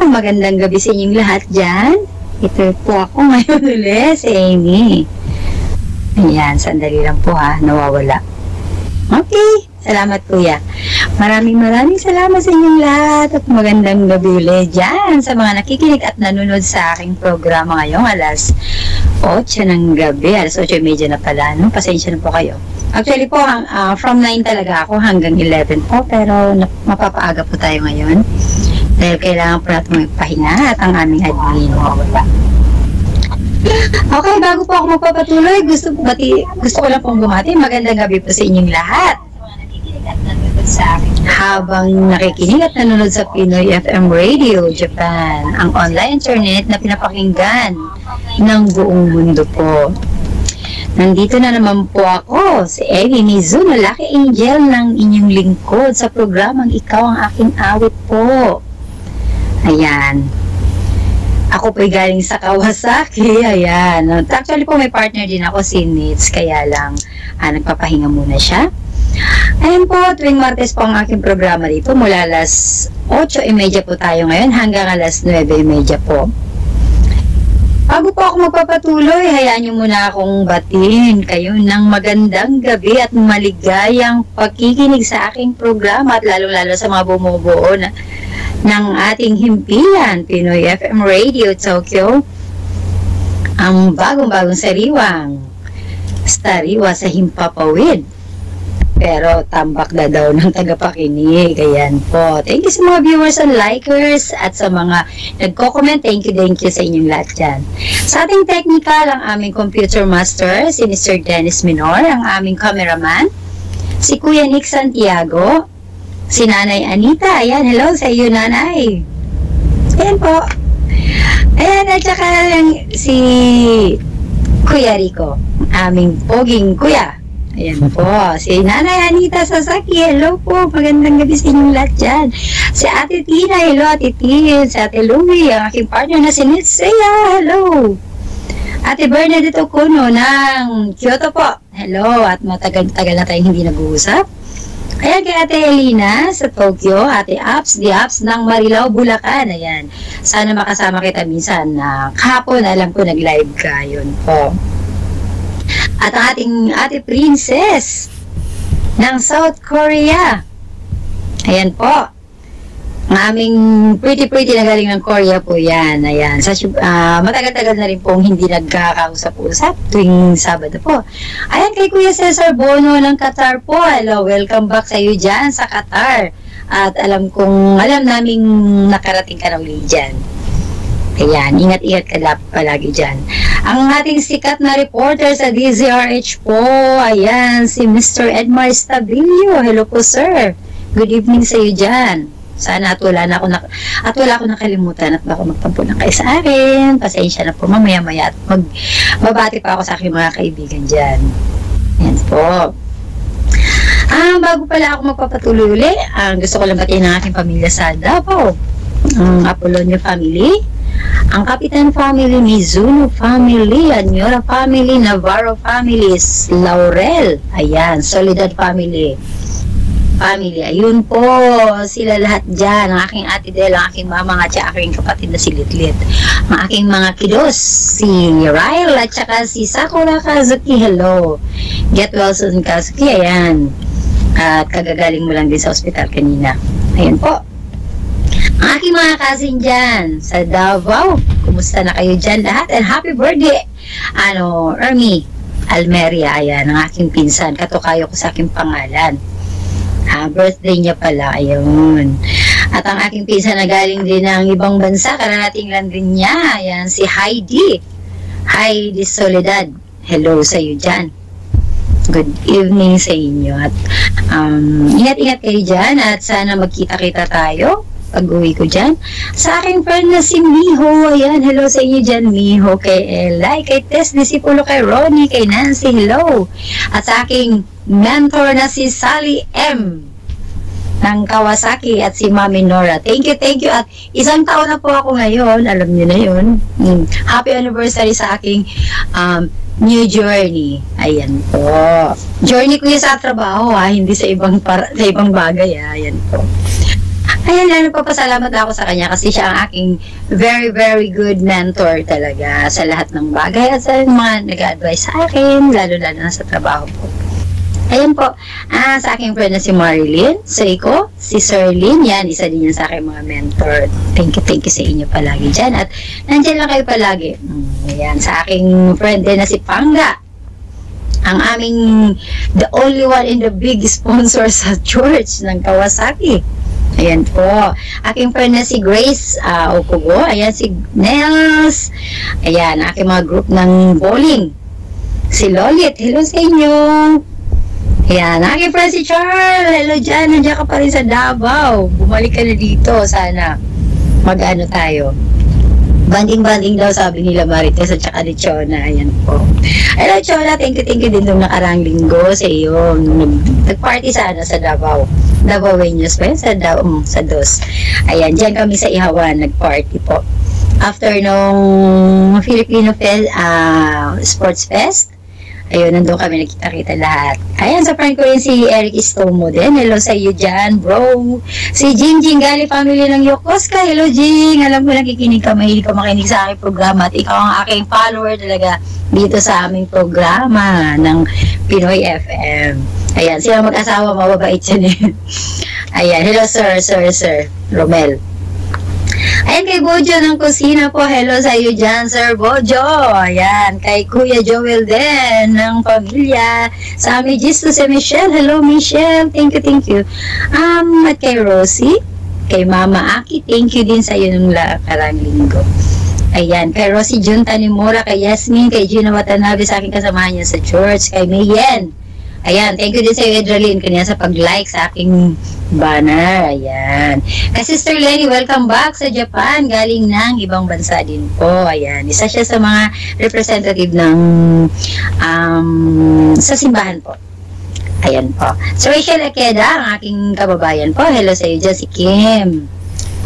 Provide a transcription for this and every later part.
Magandang gabi sa inyong lahat dyan. Ito po ako ngayon ulit, si Amy. Ayan, sandali lang po ha, nawawala. Okay, salamat kuya. Maraming salamat sa inyong lahat at magandang gabi ulit dyan sa mga nakikinig at nanonood sa aking programa ngayong alas 8 ng gabi. Alas 8:30 na pala, no? Pasensya na po kayo. Actually po, from 9 talaga ako hanggang 11 po, pero mapapaaga po tayo ngayon. Dahil kailangan po natin magpahinga at ang aming admin. Okay, bago po ako magpapatuloy, gusto ko lang pong bumati. Magandang gabi po sa inyong lahat. Habang nakikinig at nanonood sa Pinoy FM Radio Japan, ang online internet na pinapakinggan ng buong mundo po. Nandito na naman po ako, si Amy Mizuno, Lucky Angel ng inyong lingkod sa programang Ikaw ang Aking Awit po. Ayan. Ako po'y galing sa Kawasaki. Ayan. Actually po may partner din ako, si Nitz. Kaya lang, nagpapahinga muna siya. Ayan po, tuwing Martes po ang aking programa dito. Mula alas 8:30 po tayo ngayon hanggang alas 9:30 po. Bago po ako magpapatuloy, hayaan niyo muna akong batiin kayo ng magandang gabi at maligayang pakikinig sa aking programa at lalo-lalo sa mga bumubuo ng ating himpilan, Pinoy FM Radio Tokyo, ang bagong-bagong sariwa sa himpapawid. Pero tambak na daw ng tagapakinig. Ayan po. Thank you sa mga viewers and likers at sa mga nagko-comment. Thank you sa inyong lahat dyan. Sa ating technical, ang aming computer master, si Mr. Dennis Minor, ang aming cameraman, si Kuya Nick Santiago, si Nanay Anita. Ayan, hello sa iyo, Nanay. Ayan po. Ayan, at saka si Kuya Rico, aming poging kuya. Ayan po, si Nanay Anita Sasaki, hello po, magandang gabi sa inyong lahat dyan. Si Ate Tina, hello Ate Tin, si Ate Louie, ang aking partner na si Nitsaya, hello. Ate Bernadette Okuno ng Kyoto po, hello, at matagal-tagal na tayong hindi nag-uusap. Ayan kay Ate Elina sa Tokyo, Ate Apps, the Apps ng Marilao, Bulacan, ayan. Sana makasama kita minsan na kahapon, alam ko nag-live ka, yun po. At ang ating Ate Princess ng South Korea. Ayan po. Ang aming pretty na galing ng Korea po yan. Ayan. Matagal-tagal na rin pong hindi nagkakausap-usap tuwing Sabado po. Ayan kay Kuya Cesar Bono ng Qatar po. Hello, welcome back sa iyo dyan sa Qatar. At alam naming nakarating ka na uli dyan. Ayan, ingat-ingat ka palagi dyan. Ang ating sikat na reporter sa DZRH po, ayan, si Mr. Edmar Stabilio. Hello po, sir. Good evening sa iyo dyan. Sana at wala ako nakalimutan at baka magtampo lang kayo sa akin. Pasensya na po, mamaya-maya at magbabati pa ako sa aking mga kaibigan dyan. Ayan po. Bago pala ako magpapatuloy uli, gusto ko lang batiin ng aking pamilya sa Davao. Ang Apolonio family, ang Kapitan family, Mizuno family, Anyora family, Navarro families, Laurel, ayan, Soledad family, ayun po, sila lahat dyan, ang aking ate Del, ang aking mama at saka aking kapatid na si Litlit, ang aking mga kiddos, si Ryle at saka si Sakura Kazuki, hello, get well soon Kazuki, ayan, at kagagaling mo lang din sa ospital kanina, ayan po. Ang aking mga cousin dyan sa Davao, kumusta na kayo dyan lahat? And happy birthday! Ermi Almeria, ayan, ang aking pinsan. Katukayo ko sa aking pangalan. Birthday niya pala, ayun. At ang aking pinsan na galing din ng ibang bansa, kararating lang din niya. Ayan, si Heidi Soledad. Hello sa iyo dyan. Good evening sa inyo. At ingat-ingat kayo dyan at sana magkita-kita tayo pag-uwi ko dyan. Sa aking friend na si Miho, ayan, hello sa inyo dyan, Miho, kay Eli, kay Tess, Disipulo, kay Ronnie, kay Nancy, hello. At sa aking mentor na si Sally M. ng Kawasaki at si Mami Nora. Thank you. At isang taon na po ako ngayon, alam niyo na yun. Happy anniversary sa aking new journey. Ayan po. Journey ko yun sa trabaho, hindi sa ibang bagay. Ayan po. Ayan, lalo papasalamat ako sa kanya kasi siya ang aking very, very good mentor talaga sa lahat ng bagay at sa mga nag-advise sa akin, lalo-lalo na sa trabaho po. Ayan po, sa aking friend na si Marilyn, Seiko, si Sir Lynn, yan, isa din yan sa aking mga mentor. Thank you sa inyo palagi dyan. At nandiyan lang kayo palagi. Ayan, sa aking friend din na si Panga, ang aming, the only one in the big sponsor sa church ng Kawasaki. Ayan po. Aking friend na si Grace Okugo. Ayan, si Nels. Ayan, aking mga group ng bowling. Si Lolit. Hello sa inyo. Ayan, aking friend si Charles. Hello dyan. Nandiyan ka pa rin sa Davao. Bumalik ka na dito. Sana mag-ano tayo. Banding-banding daw sabi nila Marites at saka ni Chona. Ayan po. Hello Chona, thank you din nung nakarang linggo sa iyo. Nag-party sana sa Davao. Davaoeños pa yun sa Dos. Ayan, dyan kami sa Ihawan nag-party po. After nung Filipino Sports Fest, ayun, nandun kami nagkita-kita lahat. Ayan, sa friend ko rin si Eric Istomo din. Hello sa iyo dyan, bro. Si Jing Gali family ng Yokosuka. Hello, Jing. Alam ko nakikinig ka, mahilig ka makinig sa aking programa. At ikaw ang aking follower talaga dito sa aming programa ng Pinoy FM. Ayan, sila mag-asawa, mababait yan eh. Ayan, hello sir, Romel. Ayan, kay Bojo ng kusina po. Hello sa iyo dyan, Sir Bojo. Ayan, kay Kuya Joel din ng pamilya. Sa amin, Gisto si Michelle. Hello, Michelle. Thank you. At kay Rosie, kay Mama Aki, thank you din sa iyo nung karang linggo. Ayan, kay Rosie Jun Tanimura, kay Yasmin, kay Gina Watanabe, sa aking kasamahan niya sa church, kay Mayen. Ayan, thank you din sa iyo, Edralyn, kanina sa pag-like sa aking banner. Ayan. Kay Sister Lenny, welcome back sa Japan. Galing ng ibang bansa din po. Ayan. Isa siya sa mga representative ng sa simbahan po. Ayan po. So, Rachel Akeda, ang aking kababayan po. Hello sa iyo dyan, si Kim.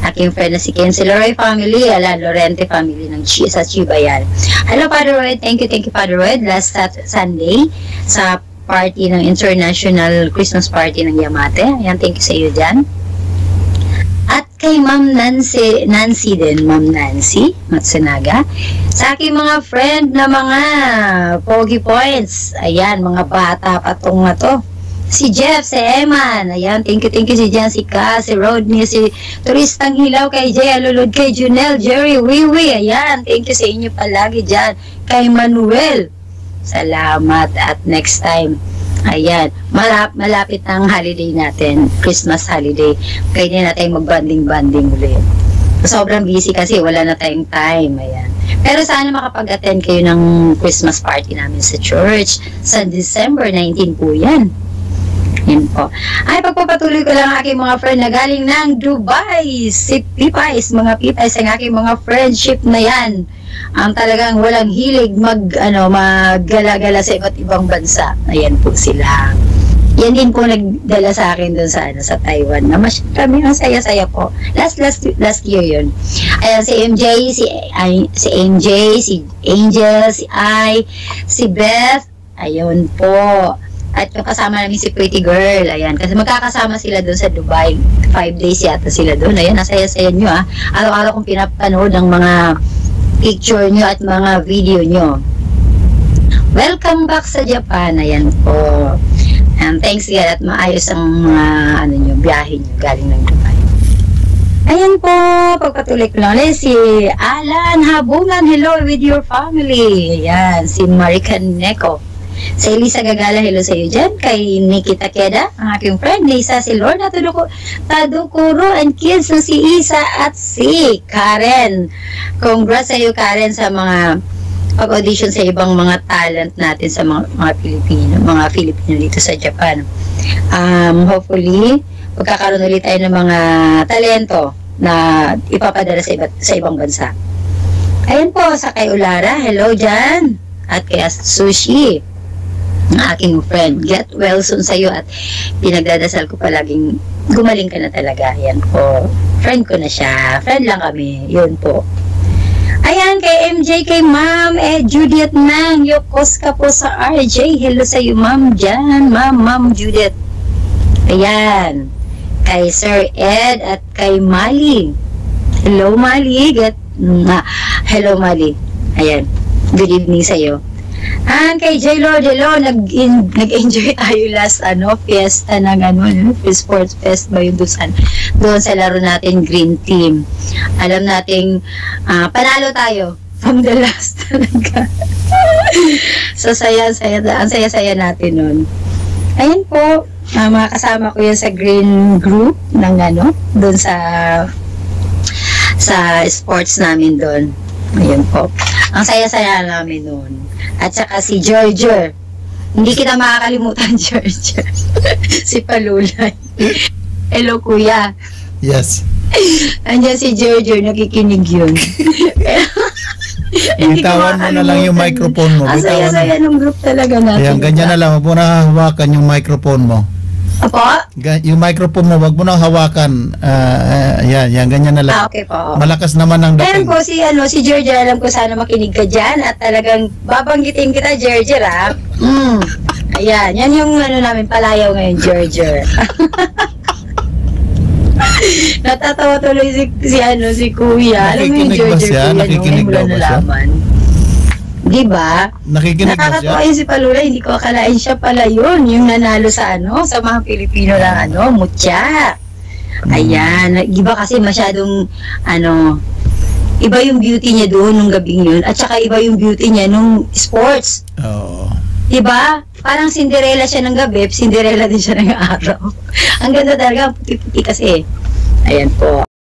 Aking friend na si Kim. Si Loroy family, Lorente family ng sa Chibayan. Hello, Father Royd. Thank you, Father Royd. Last Sunday, sa party ng International Christmas Party ng Yamate. Ayan, thank you sa iyo dyan. At kay Ma'am Nancy din, Ma'am Nancy Matsunaga. Sa aking mga friend na mga Pogi Points. Ayan, mga bata patong na to. Si Jeff, si Eman. Ayan, thank you si Jan, si Ka, si Rodney, si Turistang Hilaw, kay Jay Alulod, kay Junel, Jerry, Wiwi. Ayan, thank you sa inyo palagi dyan. Kay Manuel. Salamat at next time. Ayan, malapit ang holiday natin, Christmas holiday. Kaya din natin mag-banding ulit. Sobrang busy kasi wala na tayong time. Ayan. Pero sana makapag-attend kayo ng Christmas party namin sa church sa December 19 po yan. Yan po. Ay, pagpapatuloy ko lang ang aking mga friend na galing ng Dubai. Si Pipays, mga Pipays, ang aking mga friendship na yan. Ang talagang walang hilig maggala-gala sa iba't ibang bansa. Ayan po sila. Yan din po nagdala sa akin doon sa Taiwan. Na kami ang saya-saya po. Last year yun. Ayan, si MJ, si MJ, si Angel, si I, si Beth. Ayun po. At yung kasama namin si Pretty Girl. Ayan, kasi magkakasama sila doon sa Dubai. 5 days yata sila doon. Ayan, nasaya-saya nyo ha. Araw-araw kong pinapanood ng mga picture nyo at mga video nyo. Welcome back sa Japan. Ayan po. And thanks God at maayos ang biyahe nyo galing ng Dubai. Ayan po, pagpatuloy ko lang. Si Alan Habungan, hello with your family. Ayan, si Marican Neko. Sa Elisa Gagala, hello sa iyo dyan. Kay Nikita Keda, ang aking friend. Lisa, si Lorna Tadukuro and kids na si Isa at si Karen. Congrats sa iyo, Karen, sa mga pag-audition sa ibang mga talent natin sa mga Filipino dito sa Japan. Hopefully, magkakaroon ulit tayo ng mga talento na ipapadala sa ibang bansa. Ayan po, sa kay Ulara, hello dyan. At kay Sushi, ang aking friend. Get well soon sa'yo at pinagdadasal ko palaging gumaling ka na talaga. Yan po. Friend ko na siya. Friend lang kami. Yun po. Ayan, kay MJ, kay Ma'am Judith Nang. Yokos ka po sa RJ. Hello sa'yo, Ma'am dyan. Ma'am Judith. Ayan. kay Sir Ed at kay Mali. Hello Mali. Hello Mali. Ayan. Good evening sa iyo. And kay J-Lo, nag-enjoy tayo last fiesta ng sports fest ba yun doon sa laro natin Green Team. Alam nating panalo tayo from the last talaga. So ang saya natin nun. Ayun po, mga kasama ko yan sa Green Group ng doon sa sports namin doon. Ayun po. Ang saya-saya namin noon. At saka si George. Hindi kita makakalimutan, George. Si Palulay. Hello, kuya. Yes. Andiyan si George, nakikinig yun. Bitawan mo na lang yung microphone mo. Ang saya-saya ng group talaga natin. Ayan, ganyan na lang. Huwag mo na hawakan yung microphone mo. Apo? Yung microphone mo, wag mo nang hawakan. Yan, ganyan na lang. Okay po. Malakas naman ang dating. Meron po si George, alam ko sana makinig ka dyan at talagang babanggitin kita, George, ha? Ayan, yan yung namin palayaw ngayon, George. Natatawa tuloy si Kuya. Alam mo yung George, nakikinig ba siya? Diba? Nakikinig ba siya? Nakakatawa yun si Palula, hindi ko akalain siya pala yun, yung nanalo sa sa mga Pilipino lang mutya. Ayan, iba kasi masyadong iba yung beauty niya doon nung gabing yun, at saka iba yung beauty niya nung sports. Oo. Diba? Parang Cinderella siya ng gabi, Cinderella din siya ng araw. Ang ganda talaga, puti-puti kasi. Ayan po.